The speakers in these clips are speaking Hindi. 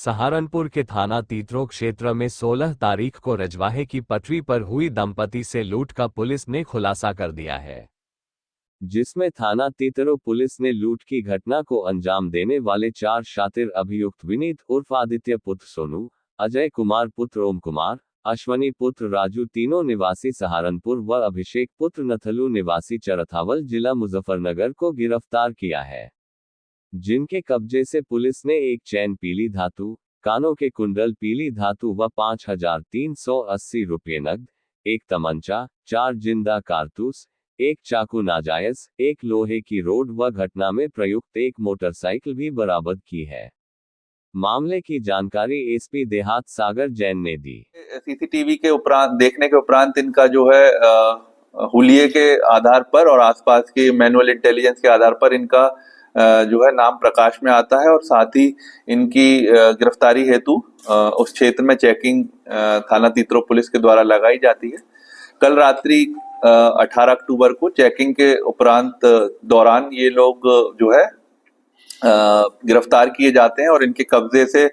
सहारनपुर के थाना तीतरो क्षेत्र में 16 तारीख को रजवाहे की पटरी पर हुई दंपति से लूट का पुलिस ने खुलासा कर दिया है, जिसमें थाना तीतरो पुलिस ने लूट की घटना को अंजाम देने वाले 4 शातिर अभियुक्त विनीत उर्फ आदित्य पुत्र सोनू, अजय कुमार पुत्र ओम कुमार, अश्वनी पुत्र राजू तीनों निवासी सहारनपुर व अभिषेक पुत्र नथलू निवासी चरथावल जिला मुजफ्फरनगर को गिरफ्तार किया है, जिनके कब्जे से पुलिस ने एक चैन पीली धातु, कानों के कुंडल पीली धातु व 5,380 रुपये नकद, एक तमंचा, 4 जिंदा कारतूस, एक चाकू नाजायज, एक लोहे की रोड व घटना में प्रयुक्त एक मोटरसाइकिल भी बरामद की है। मामले की जानकारी एसपी देहात सागर जैन ने दी। सीसीटीवी के उपरांत देखने के उपरांत इनका जो है हुलिये के आधार पर और आसपास के मैनुअल इंटेलिजेंस के आधार पर इनका जो है नाम प्रकाश में आता है और साथ ही इनकी गिरफ्तारी हेतु उस क्षेत्र में चेकिंग थाना तीतरो पुलिस के द्वारा लगाई जाती है। कल रात्रि 18 अक्टूबर को चेकिंग के उपरांत दौरान ये लोग जो है गिरफ्तार किए जाते हैं और इनके कब्जे से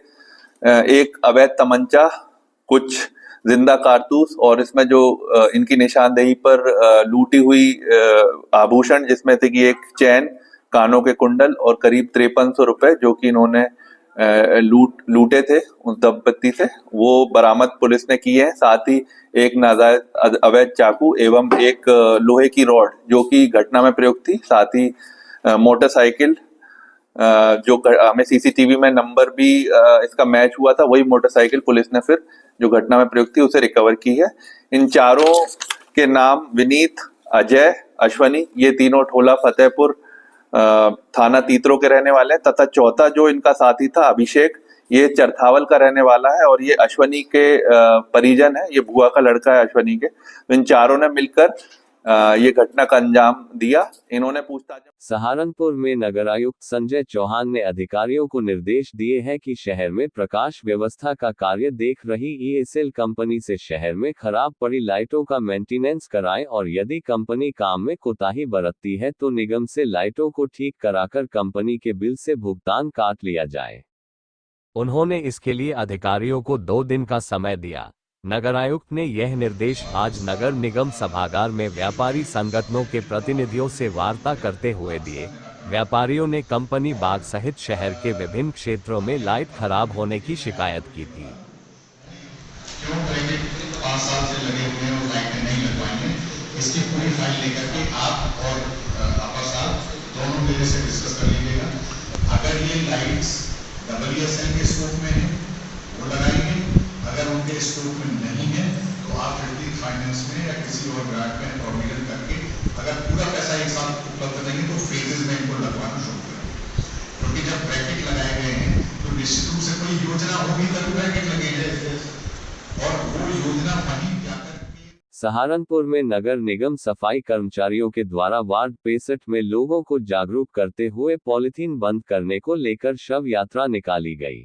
एक अवैध तमंचा, कुछ जिंदा कारतूस और इसमें जो इनकी निशानदेही पर लूटी हुई आभूषण, जिसमें से कि एक चैन, कानों के कुंडल और करीब 5300 रुपए जो कि इन्होंने लूटे थे उस दंपति से, वो बरामद पुलिस ने किए हैं। साथ ही एक नाजायज अवैध चाकू एवं एक लोहे की रॉड जो कि घटना में प्रयुक्त थी, साथ ही मोटरसाइकिल जो हमें सीसीटीवी में नंबर भी इसका मैच हुआ था, वही मोटरसाइकिल पुलिस ने फिर जो घटना में प्रयुक्त थी उसे रिकवर की है। इन चारों के नाम विनीत, अजय, अश्वनी, ये तीनों ठोला फतेहपुर थाना तीतरो के रहने वाले हैं तथा चौथा जो इनका साथी था अभिषेक, ये चरथावल का रहने वाला है और ये अश्वनी के परिजन है, ये बुआ का लड़का है अश्वनी के। तो इन चारों ने मिलकर ये घटना का अंजाम दिया। इन्होंने पूछताछ। सहारनपुर में नगरायुक्त संजय चौहान ने अधिकारियों को निर्देश दिए हैं कि शहर में प्रकाश व्यवस्था का कार्य देख रही ईएसएल कंपनी से शहर में खराब पड़ी लाइटों का मेंटेनेंस कराएं और यदि कंपनी काम में कोताही बरतती है तो निगम से लाइटों को ठीक कराकर कंपनी के बिल से भुगतान काट लिया जाए। उन्होंने इसके लिए अधिकारियों को 2 दिन का समय दिया। नगरायुक्त ने यह निर्देश आज नगर निगम सभागार में व्यापारी संगठनों के प्रतिनिधियों से वार्ता करते हुए दिए। व्यापारियों ने कंपनी बाग सहित शहर के विभिन्न क्षेत्रों में लाइट खराब होने की शिकायत की थी। क्यों करेंगे? 5 साल से लगे हुए हैं और लाइटें नहीं लगवाएंगे। इसकी पूरी फाइल लेकर के आप और आपा साहब दोनों मेरे से डिस्कस कर लीजिएगा। अगर ये लाइट्स WSL के स्कोप में है वो लगाएंगे, अगर उनके स्कोप में नहीं है तो आप फिफ्टी फाइनेंस में या किसी और ग्रांट में प्रोविजन करके अगर पूरा पैसा एक साथ उपलब्ध नहीं है तो फेजेस में इनको लगवाना शुरू करें। क्योंकि जब ब्रैकेट लगाए गए हैं तो निश्चित रूप से कोई योजना होगी तभी ब्रैकेट लगेगी और वो योजना वहीं जाकर। सहारनपुर में नगर निगम सफाई कर्मचारियों के द्वारा वार्ड 65 में लोगों को जागरूक करते हुए पॉलीथीन बंद करने को लेकर शव यात्रा निकाली गई।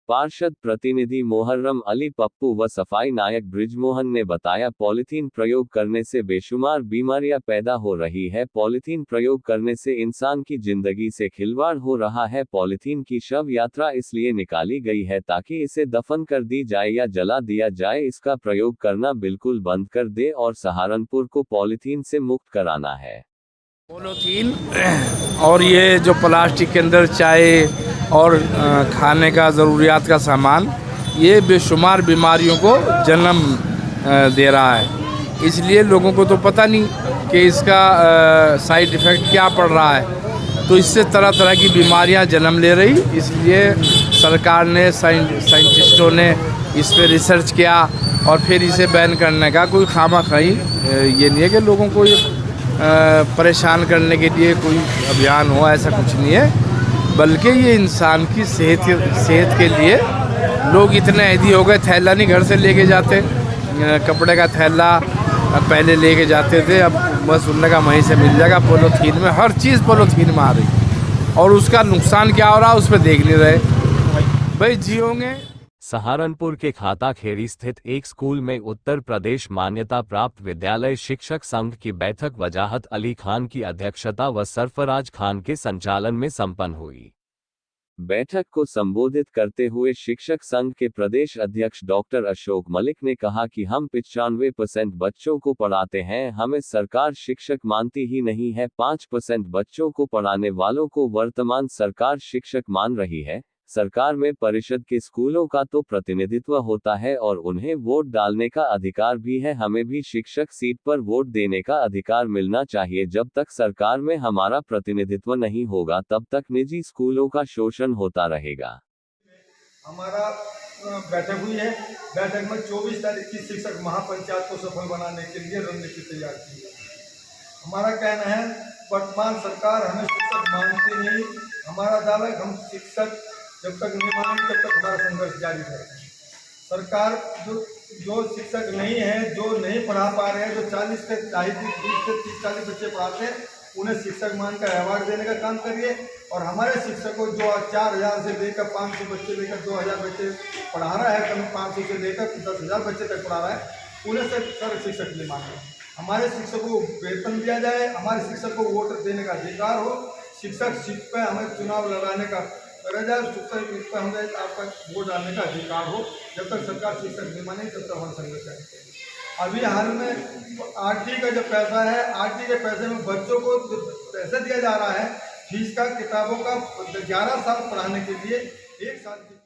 पार्षद प्रतिनिधि मोहर्रम अली पप्पू व सफाई नायक ब्रिजमोहन ने बताया, पॉलीथीन प्रयोग करने से बेशुमार बीमारियां पैदा हो रही है। पॉलीथीन प्रयोग करने से इंसान की जिंदगी से खिलवाड़ हो रहा है। पॉलीथीन की शव यात्रा इसलिए निकाली गई है ताकि इसे दफन कर दी जाए या जला दिया जाए। इसका प्रयोग करना बिल्कुल बंद कर दे और सहारनपुर को पॉलीथीन से मुक्त कराना है। पॉलीथीन और ये जो प्लास्टिक के अंदर चाय और खाने का ज़रूरियात का सामान, ये बेशुमार बीमारियों को जन्म दे रहा है। इसलिए लोगों को तो पता नहीं कि इसका साइड इफ़ेक्ट क्या पड़ रहा है, तो इससे तरह तरह की बीमारियां जन्म ले रही। इसलिए सरकार ने, साइंटिस्टों ने इस पर रिसर्च किया और फिर इसे बैन करने का कोई खामखी ये नहीं है कि लोगों को ये परेशान करने के लिए कोई अभियान हो, ऐसा कुछ नहीं है, बल्कि ये इंसान की सेहत के लिए लोग इतने ऐदी हो गए। थैला नहीं घर से लेके जाते, कपड़े का थैला पहले लेके जाते थे, अब बस उनने का वहीं से मिल जाएगा। पॉलीथीन में हर चीज़ पॉलीथीन में आ रही और उसका नुकसान क्या हो रहा है उस पर देख नहीं रहे। भाई जियोगे। सहारनपुर के खाता खेड़ी स्थित एक स्कूल में उत्तर प्रदेश मान्यता प्राप्त विद्यालय शिक्षक संघ की बैठक वजाहत अली खान की अध्यक्षता व सरफराज खान के संचालन में संपन्न हुई। बैठक को संबोधित करते हुए शिक्षक संघ के प्रदेश अध्यक्ष डॉक्टर अशोक मलिक ने कहा कि हम 95% बच्चों को पढ़ाते हैं, हमें सरकार शिक्षक मानती ही नहीं है। 5% बच्चों को पढ़ाने वालों को वर्तमान सरकार शिक्षक मान रही है। सरकार में परिषद के स्कूलों का तो प्रतिनिधित्व होता है और उन्हें वोट डालने का अधिकार भी है। हमें भी शिक्षक सीट पर वोट देने का अधिकार मिलना चाहिए। जब तक सरकार में हमारा प्रतिनिधित्व नहीं होगा तब तक निजी स्कूलों का शोषण होता रहेगा। हमारा बैठक हुई है। बैठक में 24 तारीख की शिक्षक महापंचायत को सफल बनाने के लिए रणनीति तैयार की है। हमारा कहना है वर्तमान सरकार हमें शिक्षक मानती नहीं। हमारा दावा है हम शिक्षक जब तक नहीं मानेंगे तब तक हमारा संघर्ष जारी रहेगा। सरकार जो शिक्षक नहीं है, जो नहीं पढ़ा पा रहे हैं, जो 40 से 30-40 बच्चे पढ़ाते हैं, उन्हें शिक्षक मानकर अवार्ड देने का काम करिए। और हमारे शिक्षकों जो 4000 से लेकर 500 बच्चे लेकर 2000 बच्चे पढ़ा रहा है, कभी 500 से लेकर 10,000 बच्चे तक पढ़ा रहा है, उन्हें सर शिक्षक नहीं मान रहे। हमारे शिक्षकों को वेतन दिया जाए, हमारे शिक्षक को वोट देने का अधिकार हो, शिक्षक सीट पर हमें चुनाव लड़ाने का करा जाए, शिक्षक सीट पर हमें आपका वोट डालने का अधिकार हो। जब तक सरकार शिक्षक नहीं मानेगी तब तक हम संघर्ष करेंगे। अभी हाल में आरटी का जो पैसा है, आरटी के पैसे में बच्चों को पैसा दिया जा रहा है फीस का, किताबों का 11 साल पढ़ाने के लिए 1 साल की